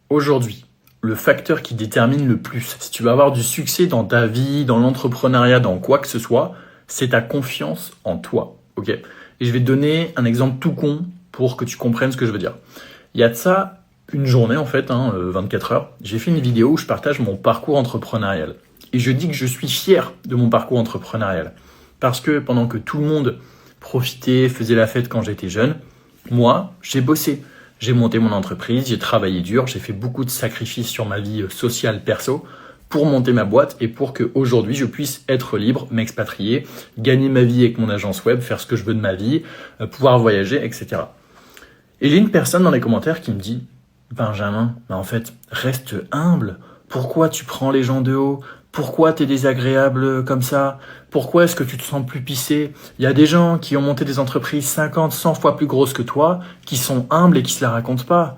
Aujourd'hui, le facteur qui détermine le plus si tu vas avoir du succès dans ta vie, dans l'entrepreneuriat, dans quoi que ce soit, c'est ta confiance en toi. Ok. Et je vais te donner un exemple tout con pour que tu comprennes ce que je veux dire. Il y a de ça une journée en fait, 24 heures, j'ai fait une vidéo où je partage mon parcours entrepreneurial. Et je dis que je suis fier de mon parcours entrepreneurial. Parce que pendant que tout le monde profitait, faisait la fête quand j'étais jeune, moi, j'ai bossé. J'ai monté mon entreprise, j'ai travaillé dur, j'ai fait beaucoup de sacrifices sur ma vie sociale perso pour monter ma boîte et pour qu'aujourd'hui je puisse être libre, m'expatrier, gagner ma vie avec mon agence web, faire ce que je veux de ma vie, pouvoir voyager, etc. Et j'ai une personne dans les commentaires qui me dit « Benjamin, en fait, reste humble. Pourquoi tu prends les gens de haut? Pourquoi tu es désagréable comme ça? Pourquoi est-ce que tu te sens plus pissé? Il y a des gens qui ont monté des entreprises 50, 100 fois plus grosses que toi, qui sont humbles et qui se la racontent pas.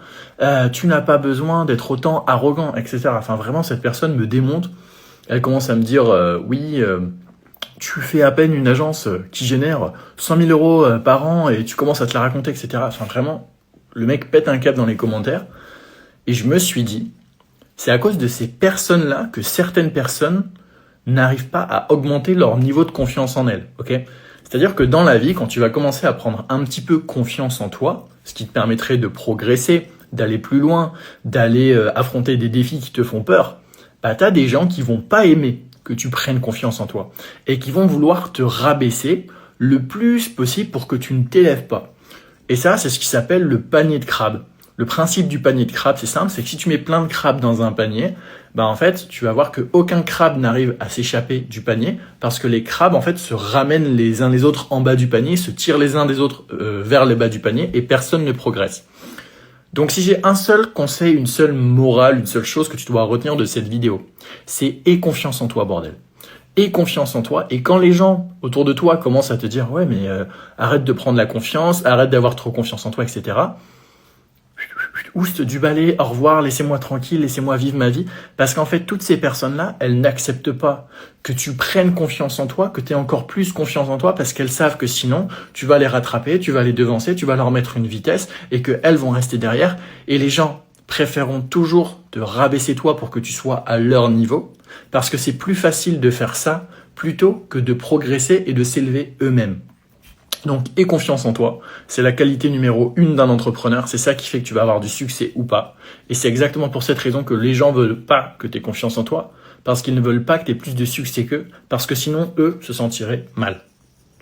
Tu n'as pas besoin d'être autant arrogant, etc. » Enfin, vraiment, cette personne me démonte. Elle commence à me dire « Oui, tu fais à peine une agence qui génère 100 000 euros par an et tu commences à te la raconter, etc. » Enfin, vraiment, le mec pète un câble dans les commentaires. Et je me suis dit, c'est à cause de ces personnes-là que certaines personnes n'arrivent pas à augmenter leur niveau de confiance en elles. Okay. C'est-à-dire que dans la vie, quand tu vas commencer à prendre un petit peu confiance en toi, ce qui te permettrait de progresser, d'aller plus loin, d'aller affronter des défis qui te font peur, bah, tu as des gens qui vont pas aimer que tu prennes confiance en toi et qui vont vouloir te rabaisser le plus possible pour que tu ne t'élèves pas. Et ça, c'est ce qui s'appelle le panier de crabe. Le principe du panier de crabe, c'est simple, c'est que si tu mets plein de crabes dans un panier, bah en fait, tu vas voir qu'aucun crabe n'arrive à s'échapper du panier parce que les crabes en fait se ramènent les uns les autres en bas du panier, se tirent les uns des autres vers le bas du panier et personne ne progresse. Donc si j'ai un seul conseil, une seule morale, une seule chose que tu dois retenir de cette vidéo, c'est aie confiance en toi, bordel. Aie confiance en toi et quand les gens autour de toi commencent à te dire « Ouais, mais arrête de prendre la confiance, arrête d'avoir trop confiance en toi, etc. » Oust du balai, au revoir, laissez-moi tranquille, laissez-moi vivre ma vie. Parce qu'en fait, toutes ces personnes-là, elles n'acceptent pas que tu prennes confiance en toi, que tu aies encore plus confiance en toi, parce qu'elles savent que sinon, tu vas les rattraper, tu vas les devancer, tu vas leur mettre une vitesse et qu'elles vont rester derrière. Et les gens préféreront toujours te rabaisser toi pour que tu sois à leur niveau, parce que c'est plus facile de faire ça plutôt que de progresser et de s'élever eux-mêmes. Donc, aie confiance en toi. C'est la qualité numéro 1 d'un entrepreneur. C'est ça qui fait que tu vas avoir du succès ou pas. Et c'est exactement pour cette raison que les gens veulent pas que tu aies confiance en toi. Parce qu'ils ne veulent pas que tu aies plus de succès qu'eux. Parce que sinon, eux se sentiraient mal.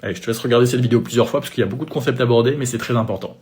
Allez, je te laisse regarder cette vidéo plusieurs fois parce qu'il y a beaucoup de concepts abordés, mais c'est très important.